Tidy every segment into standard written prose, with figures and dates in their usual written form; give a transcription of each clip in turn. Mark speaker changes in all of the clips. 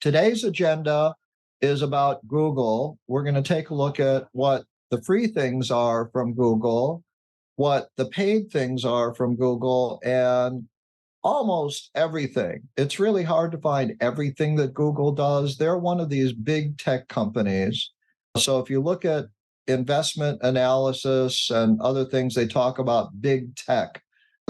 Speaker 1: Today's agenda is about Google. We're going to take a look at what the free things are from Google, what the paid things are from Google, and almost everything. It's really hard to find everything that Google does. They're one of these big tech companies. So if you look at investment analysis and other things, they talk about big tech.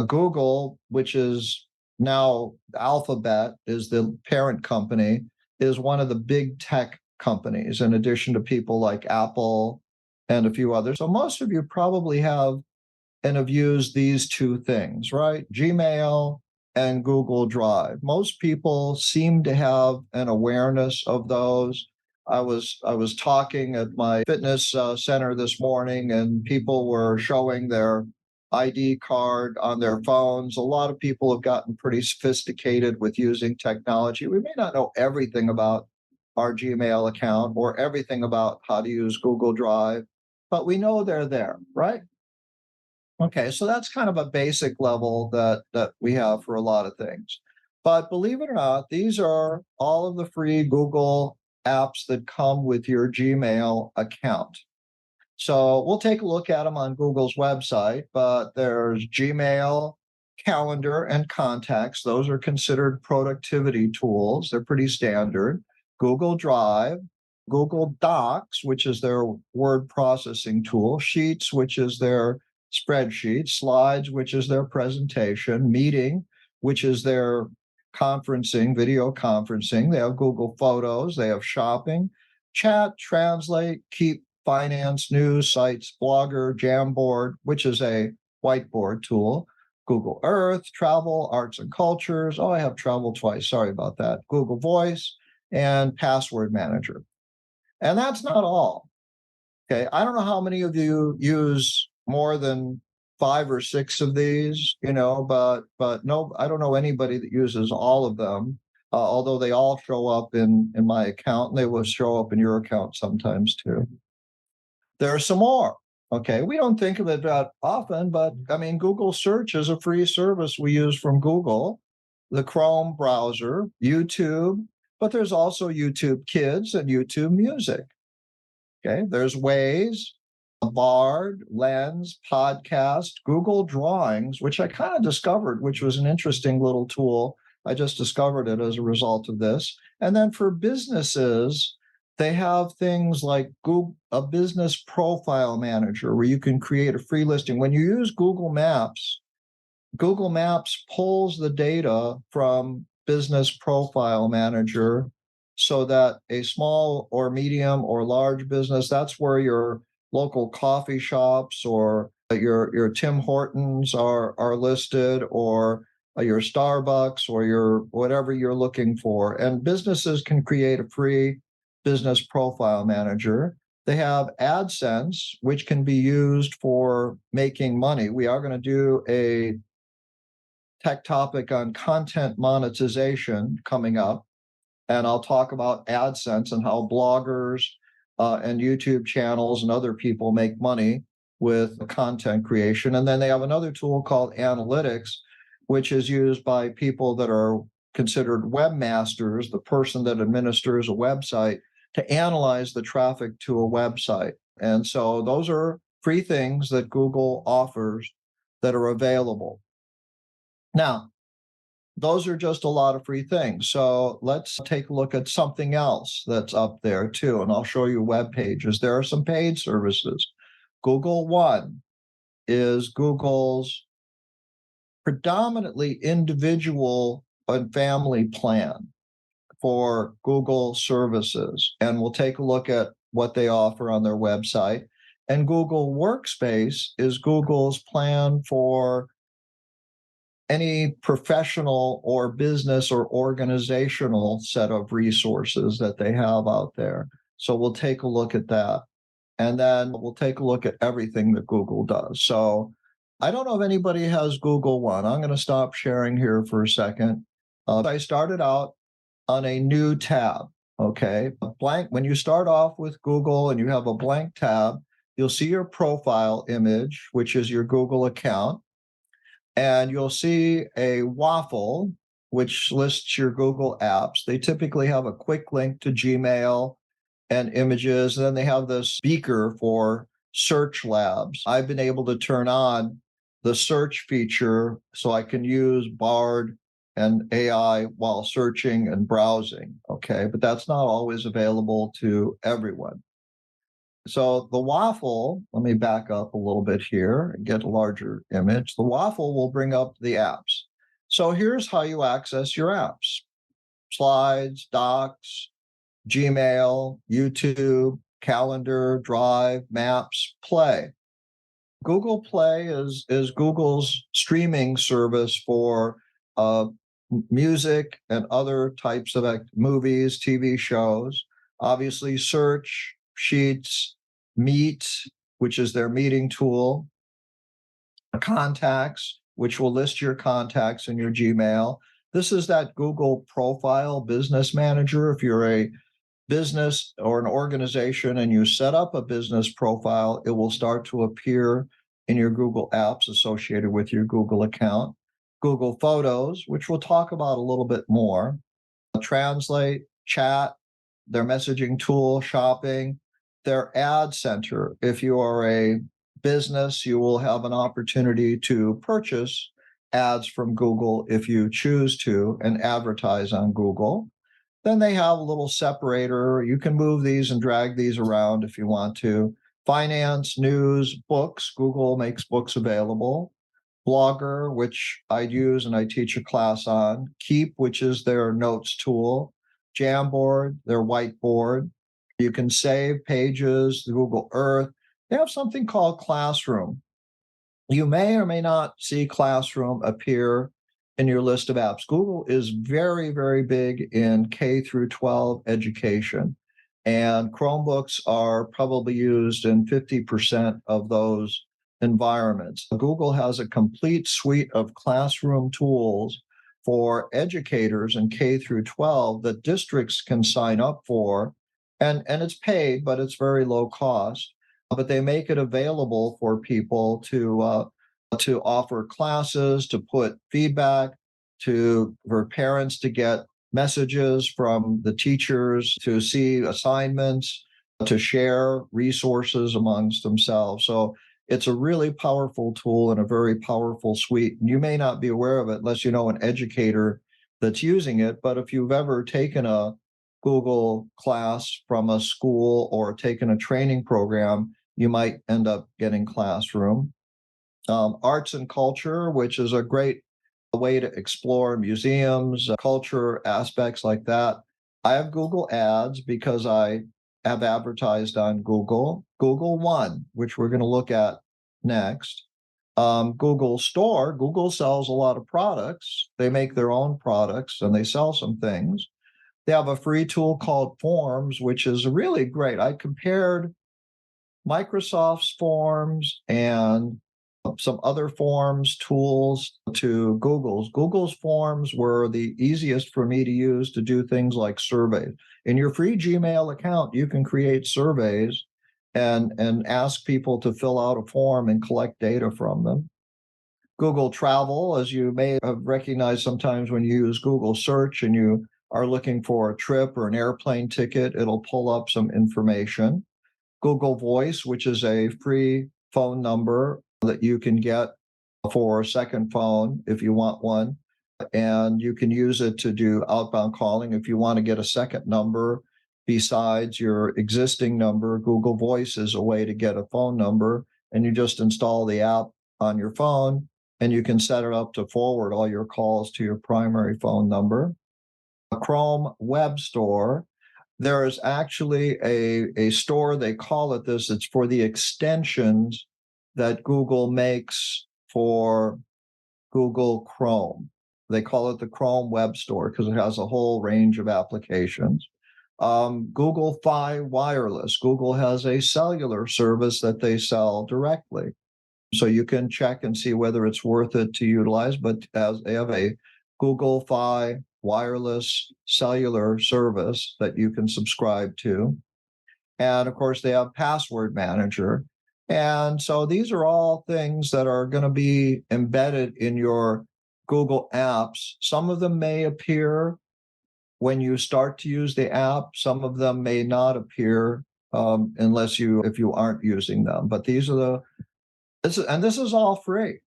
Speaker 1: Google, which is now Alphabet, is the parent company, is one of the big tech companies, in addition to people like Apple and a few others. So most of you probably have and have used these two things, right? Gmail and Google Drive. Most people seem to have an awareness of those. I was talking at my fitness center this morning, and people were showing their ID card on their phones. A lot of people have gotten pretty sophisticated with using technology. We may not know everything about our Gmail account or everything about how to use Google Drive, but we know they're there, right? Okay, so that's kind of a basic level that we have for a lot of things. But believe it or not, these are all of the free Google apps that come with your Gmail account. So we'll take a look at them on Google's website, but there's Gmail, Calendar, and Contacts. Those are considered productivity tools. They're pretty standard. Google Drive, Google Docs, which is their word processing tool, Sheets, which is their spreadsheet, Slides, which is their presentation, Meeting, which is their conferencing, video conferencing. They have Google Photos, they have Shopping, Chat, Translate, Keep, Finance, News, Sites, Blogger, Jamboard, which is a whiteboard tool, Google Earth, Travel, Arts and Cultures. Oh, I have travel twice. Sorry about that. Google Voice and Password Manager. And that's not all. Okay, I don't know how many of you use more than 5 or 6 of these, but no, I don't know anybody that uses all of them. Although they all show up in my account, and they will show up in your account sometimes too. There are some more. Okay, we don't think of it that often, but I mean, Google Search is a free service we use from Google, the Chrome browser, YouTube, but there's also YouTube Kids and YouTube Music. Okay, there's Waze, Bard, Lens, Podcast, Google Drawings, which I kind of discovered, which was an interesting little tool. I just discovered it as a result of this. And then for businesses, they have things like Google, a business profile manager, where you can create a free listing. When you use Google Maps pulls the data from Business Profile Manager so that a small or medium or large business, that's where your local coffee shops or your Tim Hortons are listed, or your Starbucks, or your whatever you're looking for. And businesses can create a free business profile manager. They have AdSense, which can be used for making money. We are going to do a tech topic on content monetization coming up, and I'll talk about AdSense and how bloggers and YouTube channels and other people make money with content creation. And then they have another tool called Analytics, which is used by people that are considered webmasters, the person that administers a website, to analyze the traffic to a website. And so those are free things that Google offers that are available. Now, those are just a lot of free things. So let's take a look at something else that's up there too. And I'll show you web pages. There are some paid services. Google One is Google's predominantly individual and family plan for Google services. And we'll take a look at what they offer on their website. And Google Workspace is Google's plan for any professional or business or organizational set of resources that they have out there. So we'll take a look at that. And then we'll take a look at everything that Google does. So I don't know if anybody has Google One. I'm going to stop sharing here for a second. I started out on a new tab, okay? A blank. When you start off with Google and you have a blank tab, you'll see your profile image, which is your Google account. And you'll see a waffle which lists your Google apps. They typically have a quick link to Gmail and images. And then they have this beaker for search labs. I've been able to turn on the search feature so I can use Bard and AI while searching and browsing. Okay, but that's not always available to everyone. So the waffle, let me back up a little bit here and get a larger image. The waffle will bring up the apps. So here's how you access your apps: Slides, Docs, Gmail, YouTube, Calendar, Drive, Maps, Play. Google Play is Google's streaming service for uh, music and other types of movies, TV shows. Obviously, Search, Sheets, Meet, which is their meeting tool, Contacts, which will list your contacts in your Gmail. This is that Google Profile Business Manager. If you're a business or an organization and you set up a business profile, it will start to appear in your Google apps associated with your Google account. Google Photos, which we'll talk about a little bit more. Translate, Chat, their messaging tool, Shopping, their ad center. If you are a business, you will have an opportunity to purchase ads from Google if you choose to and advertise on Google. Then they have a little separator. You can move these and drag these around if you want to. Finance, news, books. Google makes books available. Blogger, which I use and I teach a class on. Keep, which is their notes tool. Jamboard, their whiteboard. You can save pages, Google Earth. They have something called Classroom. You may or may not see Classroom appear in your list of apps. Google is very, very big in K through 12 education, and Chromebooks are probably used in 50% of those environments. Google has a complete suite of classroom tools for educators in K through 12 that districts can sign up for, and it's paid, but it's very low cost. But they make it available for people to offer classes, to put feedback, for parents to get messages from the teachers, to see assignments, to share resources amongst themselves. So it's a really powerful tool and a very powerful suite. You may not be aware of it unless you know an educator that's using it. But if you've ever taken a Google class from a school or taken a training program, you might end up getting Classroom. Arts and culture, which is a great way to explore museums, culture aspects like that. I have Google Ads because I have advertised on Google. Google One, which we're going to look at next. Google Store, Google sells a lot of products. They make their own products and they sell some things. They have a free tool called Forms, which is really great. I compared Microsoft's Forms and some other forms tools to Google's. Google's forms were the easiest for me to use to do things like surveys. In your free Gmail account, you can create surveys and ask people to fill out a form and collect data from them. Google Travel, as you may have recognized sometimes when you use Google Search and you are looking for a trip or an airplane ticket, it'll pull up some information. Google Voice, which is a free phone number that you can get for a second phone if you want one. And you can use it to do outbound calling. If you want to get a second number besides your existing number, Google Voice is a way to get a phone number. And you just install the app on your phone and you can set it up to forward all your calls to your primary phone number. A Chrome Web Store. There is actually a store, they call it this, it's for the extensions that Google makes for Google Chrome. They call it the Chrome Web Store because it has a whole range of applications. Google Fi Wireless. Google has a cellular service that they sell directly. So you can check and see whether it's worth it to utilize, but as they have a Google Fi wireless cellular service that you can subscribe to. And of course, they have Password Manager. And so these are all things that are going to be embedded in your Google Apps. Some of them may appear when you start to use the app. Some of them may not appear if you aren't using them. But this is all free.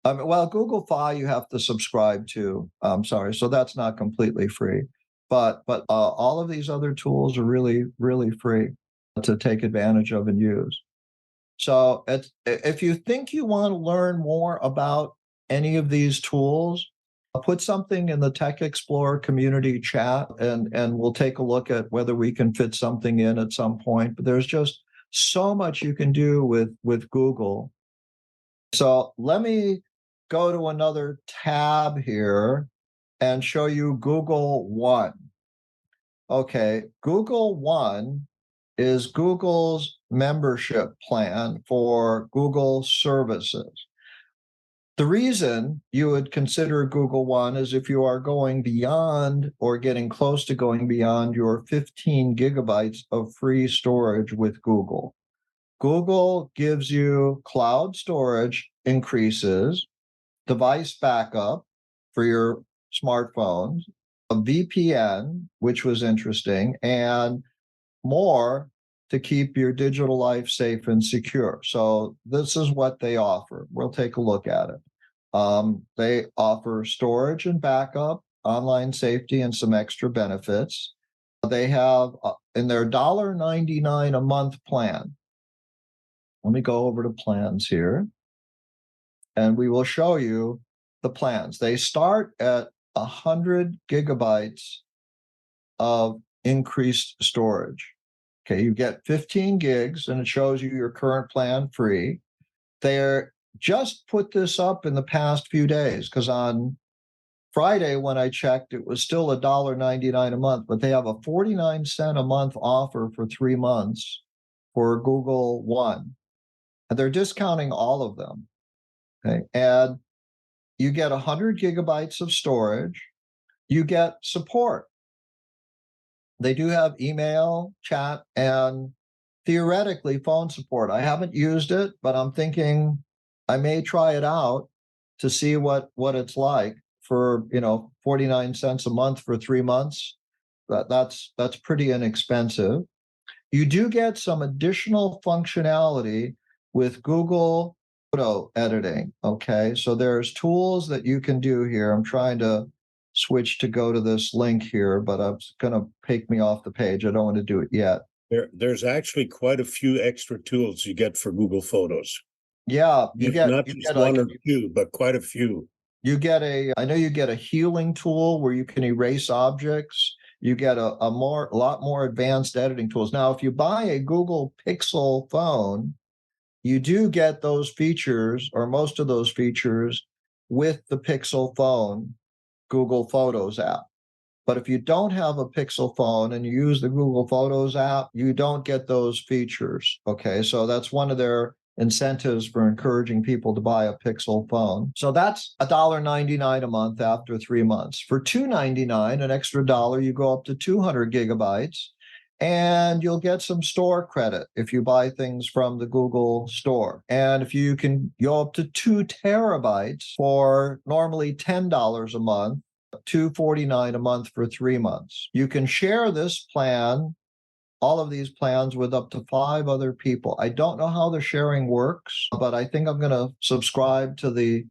Speaker 1: Well, Google Fi you have to subscribe to. I'm sorry, so that's not completely free. But all of these other tools are really, really free to take advantage of and use. So if you think you want to learn more about any of these tools, I'll put something in the Tech Explorer community chat, and we'll take a look at whether we can fit something in at some point. But there's just so much you can do with Google. So let me go to another tab here and show you Google One. Okay, Google One is Google's membership plan for Google services. The reason you would consider Google One is if you are going beyond or getting close to going beyond your 15 gigabytes of free storage with Google. Google gives you cloud storage increases, device backup for your smartphones, a VPN, which was interesting, and more to keep your digital life safe and secure. So this is what they offer. We'll take a look at it. They offer storage and backup, online safety, and some extra benefits. They have in their $1.99 a month plan. Let me go over to plans here, and we will show you the plans. They start at 100 gigabytes of increased storage. Okay, you get 15 gigs, and it shows you your current plan free. They're just put this up in the past few days, because on Friday when I checked, it was still $1.99 a month, but they have a 49-cent a month offer for 3 months for Google One. And they're discounting all of them. Okay, and you get 100 gigabytes of storage. You get support. They do have email, chat, and theoretically phone support. I haven't used it, but I'm thinking I may try it out to see what it's like for 49 cents a month for 3 months. That's pretty inexpensive. You do get some additional functionality with Google photo editing. Okay, so there's tools that you can do here. I'm trying to switch to go to this link here, but it's going to take me off the page. I don't want to do it yet.
Speaker 2: There's actually quite a few extra tools you get for Google Photos.
Speaker 1: Yeah,
Speaker 2: not just one or two, but quite a few.
Speaker 1: You get I know you get a healing tool where you can erase objects. You get a lot more advanced editing tools. Now, if you buy a Google Pixel phone, you do get those features, or most of those features, with the Pixel phone Google Photos app. But if you don't have a Pixel phone and you use the Google Photos app, you don't get those features. Okay, so that's one of their incentives for encouraging people to buy a Pixel phone. So that's $1.99 a month after 3 months. For $2.99, an extra dollar, you go up to 200 gigabytes, and you'll get some store credit if you buy things from the Google store. And if you can go up to 2 terabytes for normally $10 a month, $2.49 a month for 3 months. You can share this plan, all of these plans, with up to 5 other people. I don't know how the sharing works, but I think I'm going to subscribe to the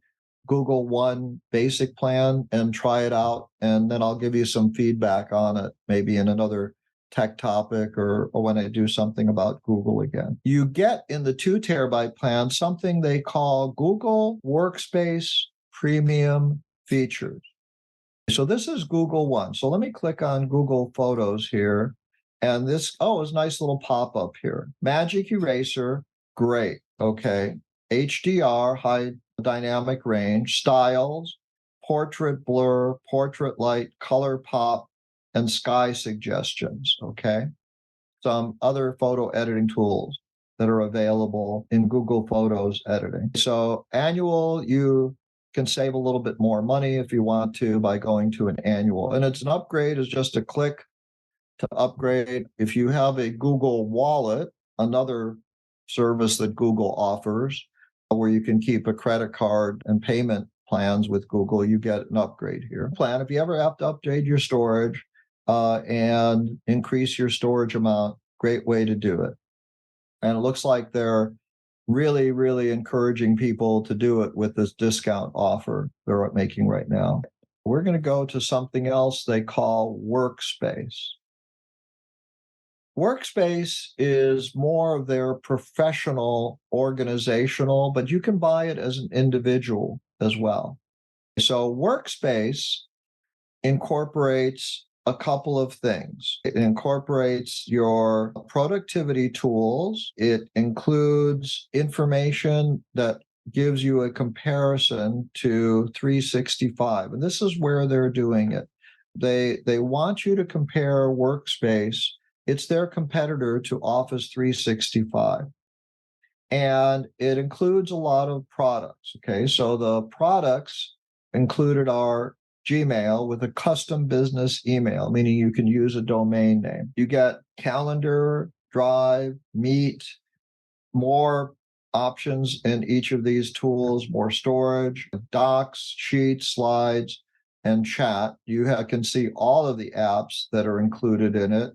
Speaker 1: Google One basic plan and try it out, and then I'll give you some feedback on it, maybe in another tech topic or when I do something about Google again. You get in the 2 terabyte plan something they call Google Workspace Premium Features. So this is Google One. So let me click on Google Photos here. And this, is a nice little pop-up here. Magic Eraser, great. Okay. HDR, high dynamic range, styles, portrait blur, portrait light, color pop, and sky suggestions. Okay. Some other photo editing tools that are available in Google Photos editing. So annual, you can save a little bit more money if you want to by going to an annual. And it's an upgrade, is just a click to upgrade. If you have a Google Wallet, another service that Google offers, where you can keep a credit card and payment plans with Google, you get an upgrade here. Plan if you ever have to upgrade your storage and increase your storage amount, great way to do it. And it looks like they're really, really encouraging people to do it with this discount offer they're making right now. We're going to go to something else they call Workspace. Workspace is more of their professional organizational, but you can buy it as an individual as well. So Workspace incorporates a couple of things. It incorporates your productivity tools. It includes information that gives you a comparison to 365. And this is where they're doing it. They want you to compare Workspace. It's their competitor to Office 365. And it includes a lot of products. Okay, so the products included are Gmail with a custom business email, meaning you can use a domain name. You get Calendar, Drive, Meet, more options in each of these tools, more storage, Docs, Sheets, Slides, and Chat. You can see all of the apps that are included in it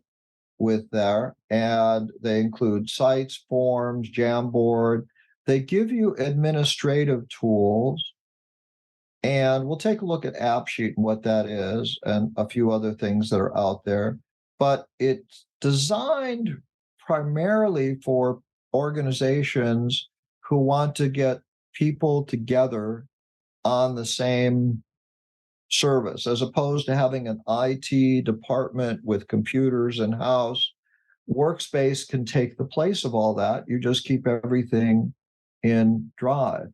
Speaker 1: with there, and they include sites, forms, Jamboard. They give you administrative tools. And we'll take a look at AppSheet and what that is and a few other things that are out there. But it's designed primarily for organizations who want to get people together on the same service, as opposed to having an IT department with computers in-house. Workspace can take the place of all that. You just keep everything in Drive.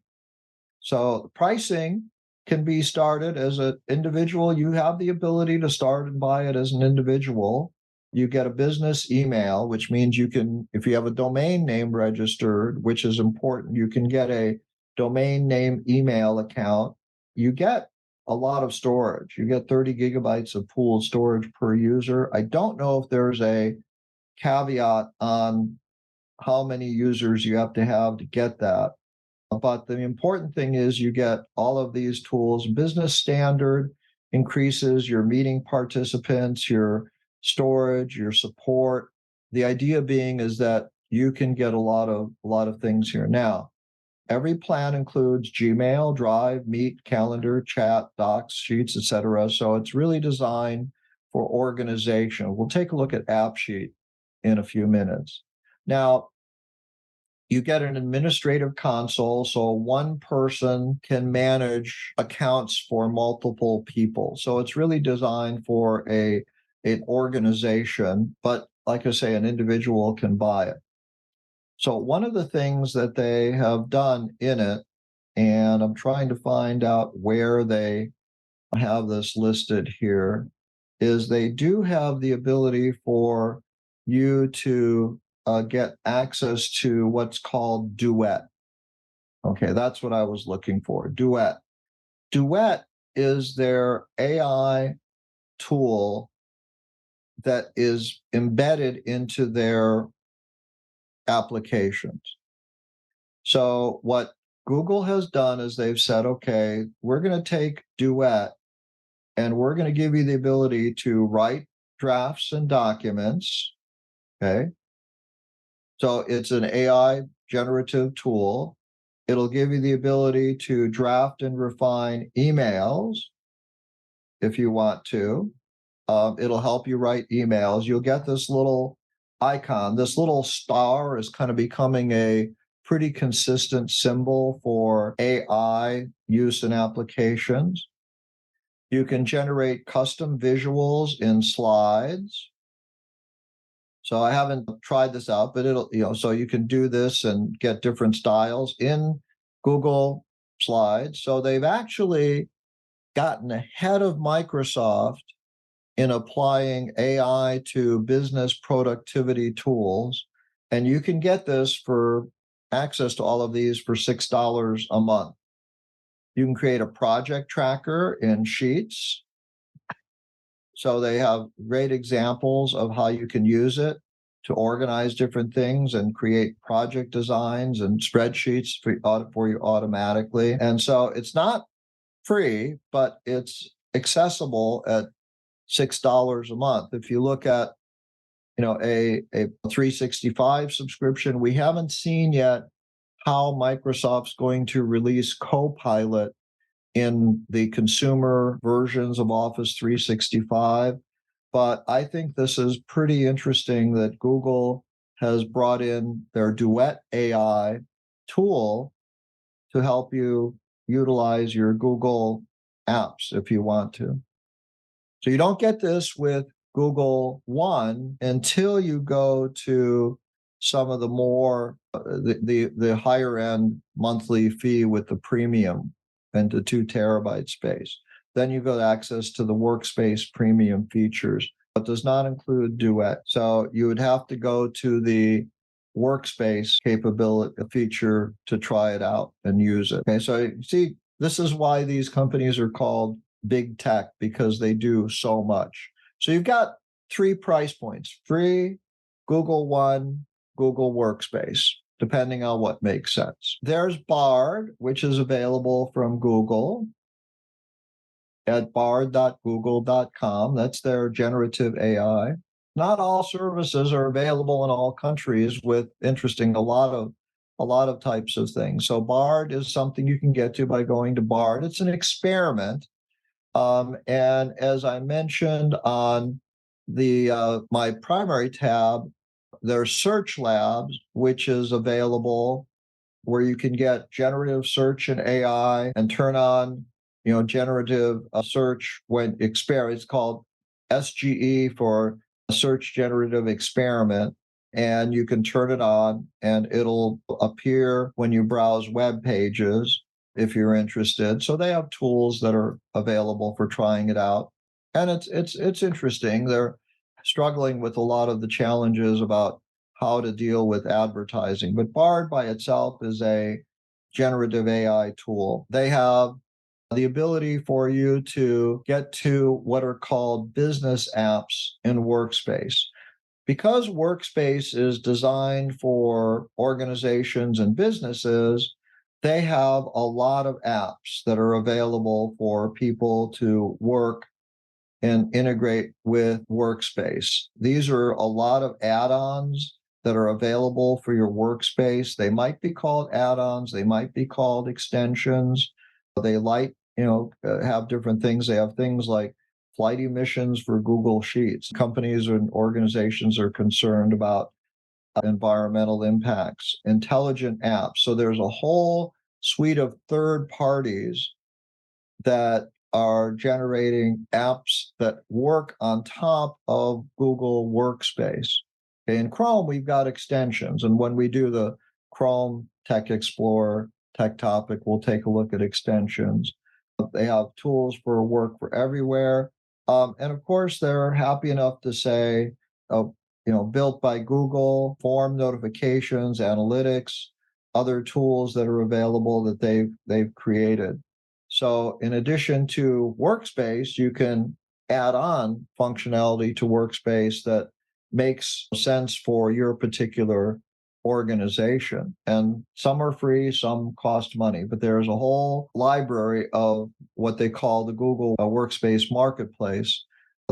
Speaker 1: So the pricing can be started as an individual. You have the ability to start and buy it as an individual. You get a business email, which means you can, if you have a domain name registered, which is important, you can get a domain name email account. You get a lot of storage. You get 30 gigabytes of pooled storage per user. I don't know if there's a caveat on how many users you have to get that. But the important thing is you get all of these tools. Business Standard increases your meeting participants, your storage, your support. The idea being is that you can get a lot of things here. Now, every plan includes Gmail, Drive, Meet, Calendar, Chat, Docs, Sheets, etc. So it's really designed for organization. We'll take a look at AppSheet in a few minutes. Now, you get an administrative console, so one person can manage accounts for multiple people. So it's really designed for an organization, but like I say, an individual can buy it. So one of the things that they have done in it, and I'm trying to find out where they have this listed here, is they do have the ability for you to get access to what's called Duet. Okay, that's what I was looking for, Duet. Duet is their AI tool that is embedded into their applications. So what Google has done is they've said, okay, we're going to take Duet and we're going to give you the ability to write drafts and documents. Okay. So it's an AI generative tool. It'll give you the ability to draft and refine emails if you want to. It'll help you write emails. You'll get this little icon. This little star is kind of becoming a pretty consistent symbol for AI use in applications. You can generate custom visuals in slides. So I haven't tried this out, but it'll, so you can do this and get different styles in Google Slides. So they've actually gotten ahead of Microsoft in applying AI to business productivity tools. And you can get this for access to all of these for $6 a month. You can create a project tracker in Sheets. So they have great examples of how you can use it to organize different things and create project designs and spreadsheets for you automatically. And so it's not free, but it's accessible at $6 a month. If you look at a 365 subscription, we haven't seen yet how Microsoft's going to release Copilot in the consumer versions of Office 365. But I think this is pretty interesting that Google has brought in their Duet AI tool to help you utilize your Google apps if you want to. So you don't get this with Google One until you go to some of the more the higher end monthly fee with the premium and the 2 terabyte space. Then you go to access to the Workspace premium features, but does not include Duet. So you would have to go to the Workspace capability feature to try it out and use it. Okay, so you see, this is why these companies are called big tech, because they do so much. So you've got 3 price points: free, Google One, Google Workspace, depending on what makes sense. There's Bard, which is available from Google at bard.google.com. That's their generative AI. Not all services are available in all countries with a lot of types of things. So Bard is something you can get to by going to Bard. It's an experiment. And as I mentioned on the my primary tab, there's Search Labs, which is available where you can get generative search and AI and turn on, generative search when it's called SGE for Search Generative Experiment. And you can turn it on and it'll appear when you browse web pages if you're interested. So they have tools that are available for trying it out. And it's interesting. They're struggling with a lot of the challenges about how to deal with advertising. But Bard by itself is a generative AI tool. They have the ability for you to get to what are called business apps in Workspace. Because Workspace is designed for organizations and businesses, they have a lot of apps that are available for people to work and integrate with Workspace. These are a lot of add-ons that are available for your Workspace. They might be called add-ons, they might be called extensions. They have different things. They have things like flight emissions for Google Sheets. Companies and organizations are concerned about environmental impacts, intelligent apps. So there's a whole suite of third parties that are generating apps that work on top of Google Workspace. In Chrome, we've got extensions. And when we do the Chrome Tech Explorer Tech Topic, we'll take a look at extensions. They have tools for work for everywhere. And of course, they're happy enough to say, built by Google, form notifications, analytics, other tools that are available that they've created. So in addition to Workspace, you can add on functionality to Workspace that makes sense for your particular organization. And some are free, some cost money, but there's a whole library of what they call the Google Workspace Marketplace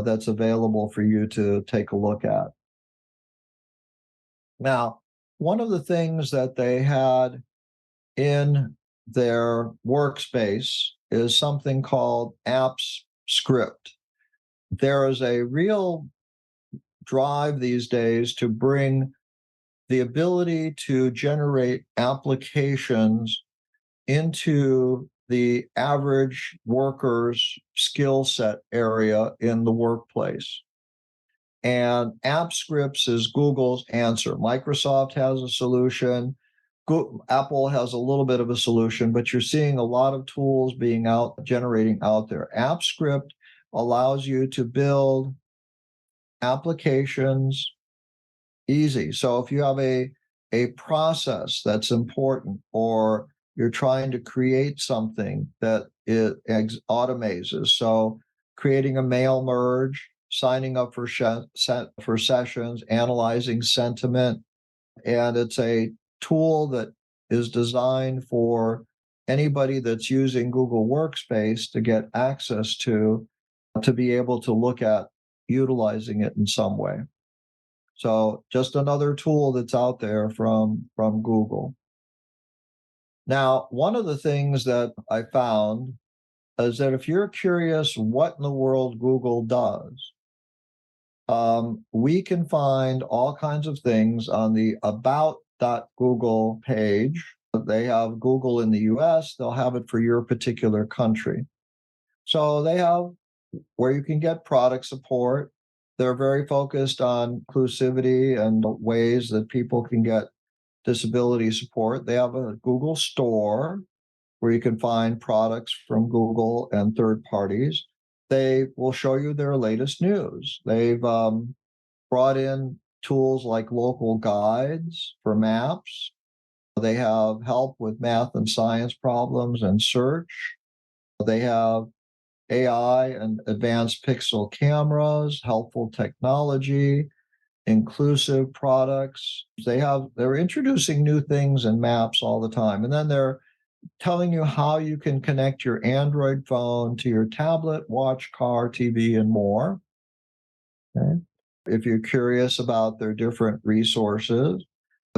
Speaker 1: that's available for you to take a look at. Now, one of the things that they had in their workspace is something called Apps Script. There is a real drive these days to bring the ability to generate applications into the average worker's skill set area in the workplace. And App Scripts is Google's answer. Microsoft has a solution. Apple has a little bit of a solution, but you're seeing a lot of tools generating out there. App Script allows you to build applications easy. So if you have a process that's important, or you're trying to create something that it automates, so creating a mail merge, signing up for sessions, analyzing sentiment, and it's a tool that is designed for anybody that's using Google Workspace to get access to be able to look at utilizing it in some way. So just another tool that's out there from Google. Now, one of the things that I found is that if you're curious what in the world Google does, we can find all kinds of things on the about.google page. They have Google in the US, they'll have it for your particular country. So they have where you can get product support. They're very focused on inclusivity and ways that people can get disability support. They have a Google store where you can find products from Google and third parties. They will show you their latest news. They've brought in tools like local guides for maps. They have help with math and science problems and search. They have AI and advanced pixel cameras, helpful technology, inclusive products. They're introducing new things in maps all the time. And then they're telling you how you can connect your Android phone to your tablet, watch, car, TV, and more. Okay. If you're curious about their different resources,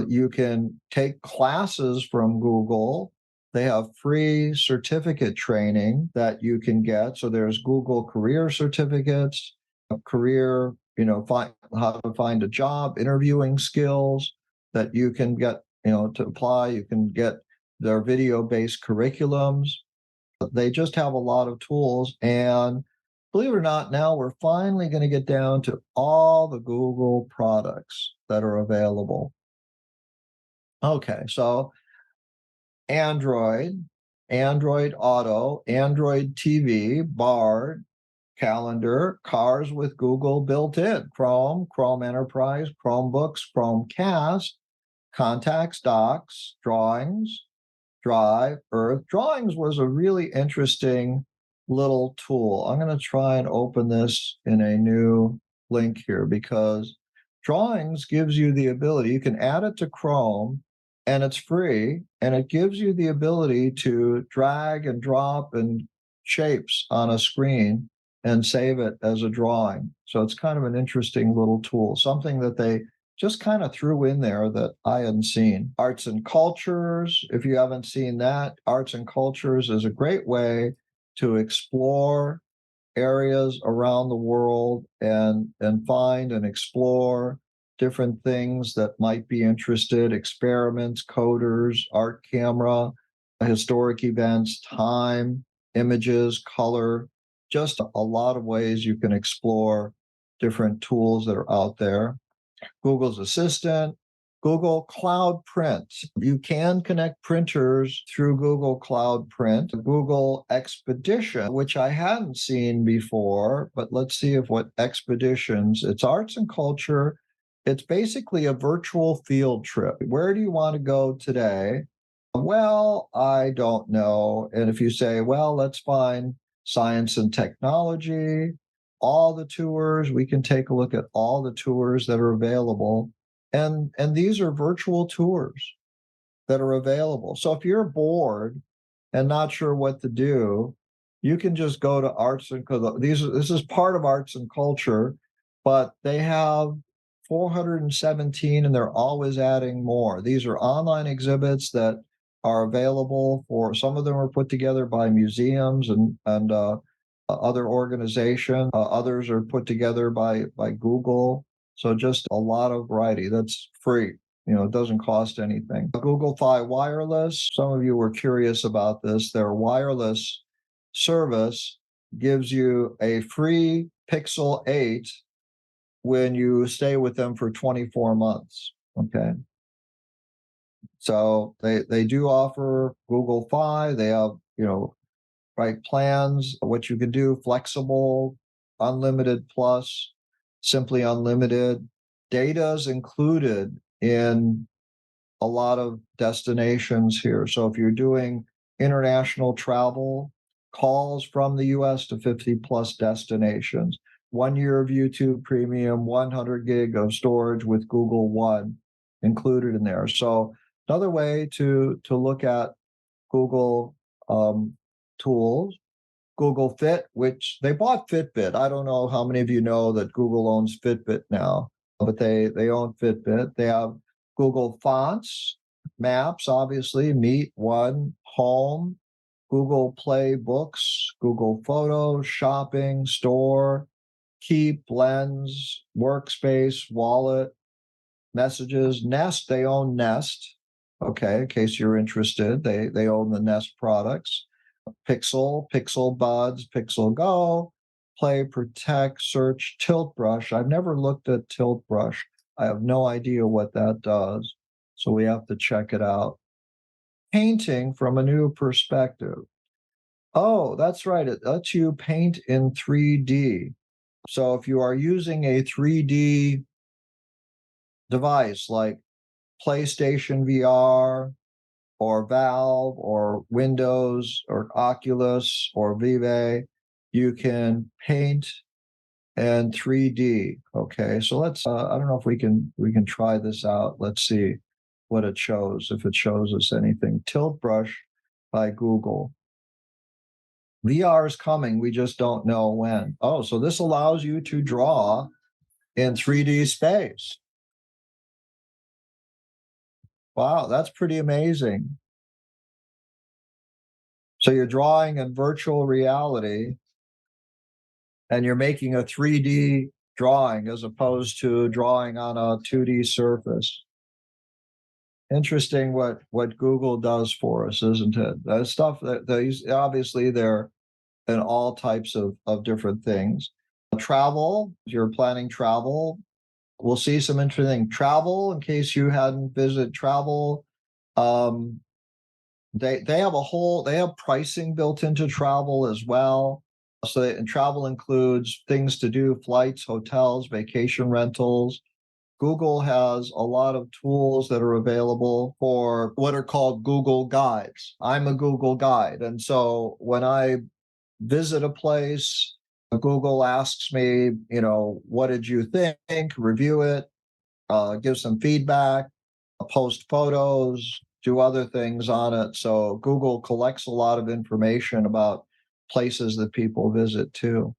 Speaker 1: you can take classes from Google. They have free certificate training that you can get. So there's Google career certificates, career, how to find a job, interviewing skills that you can get, to apply. You can get their video-based curriculums. They just have a lot of tools. And believe it or not, now we're finally going to get down to all the Google products that are available. Okay, so Android, Android Auto, Android TV, Bard, Calendar, cars with Google built in, Chrome, Chrome Enterprise, Chromebooks, Chromecast, Contacts, Docs, Drawings, Drive, Earth. Drawings was a really interesting little tool. I'm going to try and open this in a new link here because Drawings gives you the ability, you can add it to Chrome and it's free, and it gives you the ability to drag and drop and shapes on a screen and save it as a drawing. So it's kind of an interesting little tool, something that they just kind of threw in there that I hadn't seen. Arts and cultures, if you haven't seen that, arts and cultures is a great way to explore areas around the world and find and explore different things that might be interested, experiments, coders, art camera, historic events, time, images, color, just a lot of ways you can explore different tools that are out there. Google's Assistant, Google Cloud Print. You can connect printers through Google Cloud Print. Google Expedition, which I hadn't seen before, but let's see if what Expeditions, it's arts and culture. It's basically a virtual field trip. Where do you want to go today? Well, I don't know. And if you say, well, let's find science and technology, all the tours, we can take a look at all the tours that are available. And these are virtual tours that are available. So if you're bored and not sure what to do, you can just go to arts and this is part of arts and culture, but they have 417 and they're always adding more. These are online exhibits that are available for, some of them are put together by museums and other organizations. Others are put together by Google. So just a lot of variety. That's free. It doesn't cost anything. Google Fi Wireless, some of you were curious about this. Their wireless service gives you a free Pixel 8 when you stay with them for 24 months. Okay. So they do offer Google Fi. They have, right plans, what you can do, flexible, unlimited plus, simply unlimited. Data is included in a lot of destinations here. So if you're doing international travel, calls from the US to 50 plus destinations, 1 year of YouTube Premium, 100 gig of storage with Google One included in there. So another way to look at Google tools. Google Fit, which they bought Fitbit. I don't know how many of you know that Google owns Fitbit now, but they own Fitbit. They have Google Fonts, Maps, obviously, Meet, One, Home, Google Play Books, Google Photos, Shopping, Store, Keep, Lens, Workspace, Wallet, Messages, Nest. They own Nest. Okay, in case you're interested, they own the Nest products. Pixel, Pixel Buds, Pixel Go, Play, Protect, Search, Tilt Brush. I've never looked at Tilt Brush. I have no idea what that does. So we have to check it out. Painting from a new perspective. Oh, that's right. It lets you paint in 3D. So if you are using a 3D device like PlayStation VR or Valve or Windows or Oculus or Vive, you can paint in 3D. Okay, so let's. I don't know if we can try this out. Let's see what it shows. If it shows us anything, Tilt Brush by Google. VR is coming. We just don't know when. Oh, so this allows you to draw in 3D space. Wow, that's pretty amazing. So you're drawing in virtual reality and you're making a 3D drawing as opposed to drawing on a 2D surface. Interesting what Google does for us, isn't it? That stuff that these obviously they're in all types of different things. Travel, if you're planning travel, we'll see some interesting travel in case you hadn't visited travel. Um, they have pricing built into travel as well. So and travel includes things to do, flights, hotels, vacation rentals. Google has a lot of tools that are available for what are called Google Guides. I'm a Google Guide. And so when I visit a place, Google asks me, what did you think? Review it, give some feedback, post photos, do other things on it. So Google collects a lot of information about places that people visit too.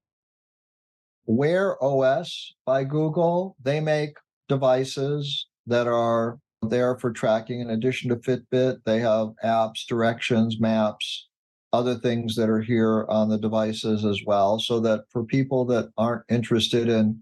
Speaker 1: Wear OS by Google, they make devices that are there for tracking. In addition to Fitbit, they have apps, directions, maps, other things that are here on the devices as well. So that for people that aren't interested in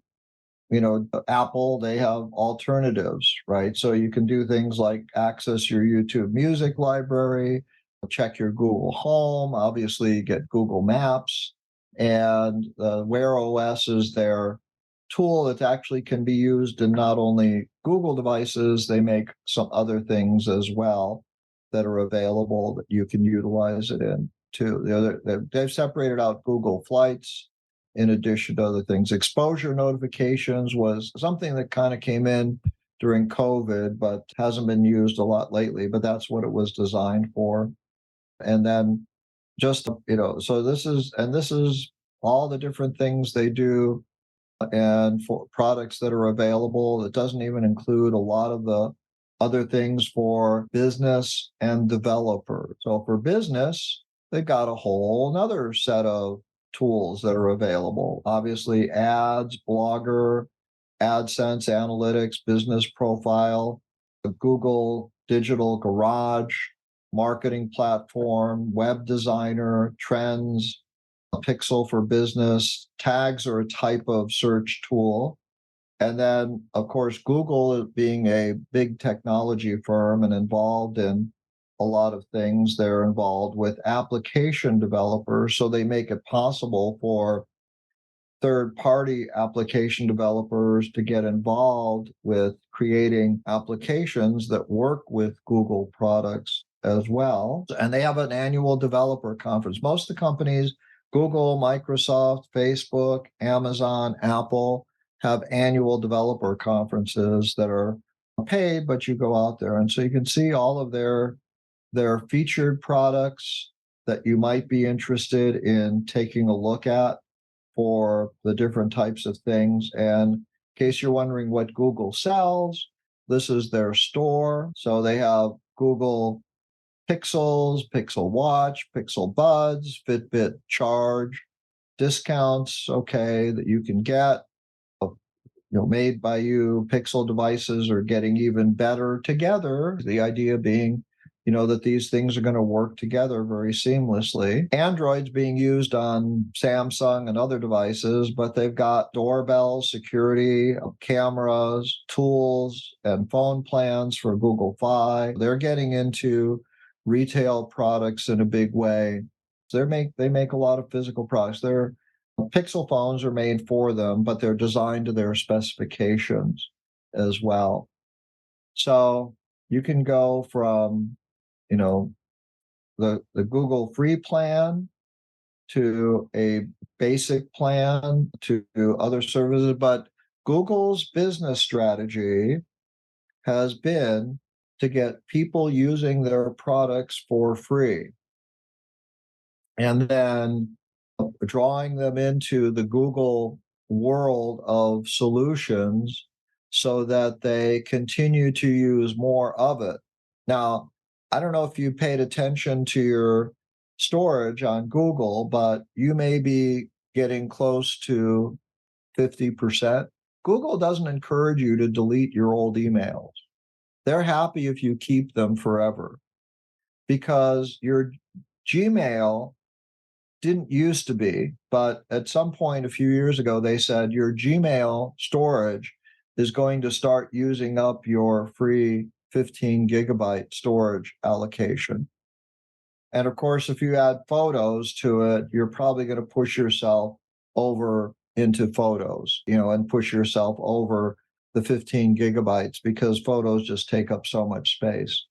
Speaker 1: Apple, they have alternatives, right? So you can do things like access your YouTube music library, check your Google Home, obviously get Google Maps, and Wear OS is their tool that actually can be used in not only Google devices, they make some other things as well that are available that you can utilize it in too. They've separated out Google Flights in addition to other things. Exposure notifications was something that kind of came in during COVID, but hasn't been used a lot lately, but that's what it was designed for. And then just, so this is all the different things they do and for products that are available. It doesn't even include a lot of the other things for business and developer. So for business, they've got a whole another set of tools that are available. Obviously, ads, Blogger, AdSense, Analytics, Business Profile, the Google Digital Garage, Marketing Platform, Web Designer, Trends, a Pixel for Business. Tags are a type of search tool. And then, of course, Google being a big technology firm and involved in a lot of things, they're involved with application developers. So they make it possible for third-party application developers to get involved with creating applications that work with Google products as well. And they have an annual developer conference. Most of the companies, Google, Microsoft, Facebook, Amazon, Apple, have annual developer conferences that are paid, but you go out there. And so you can see all of their featured products that you might be interested in taking a look at for the different types of things. And in case you're wondering what Google sells, this is their store. So they have Google Pixels, Pixel Watch, Pixel Buds, Fitbit Charge, discounts, okay, that you can get, made by you. Pixel devices are getting even better together. The idea being, that these things are going to work together very seamlessly. Android's being used on Samsung and other devices, but they've got doorbells, security, cameras, tools, and phone plans for Google Fi. They're getting into retail products in a big way. So they make a lot of physical products. Their Pixel phones are made for them, but they're designed to their specifications as well. So you can go from you know, the Google free plan to a basic plan to other services. But Google's business strategy has been to get people using their products for free and then drawing them into the Google world of solutions so that they continue to use more of it. Now, I don't know if you paid attention to your storage on Google, but you may be getting close to 50%. Google doesn't encourage you to delete your old emails. They're happy if you keep them forever because your Gmail didn't used to be, but at some point a few years ago, they said your Gmail storage is going to start using up your free 15 gigabyte storage allocation. And of course, if you add photos to it, you're probably going to push yourself over into photos, and push yourself over the 15 gigabytes because photos just take up so much space.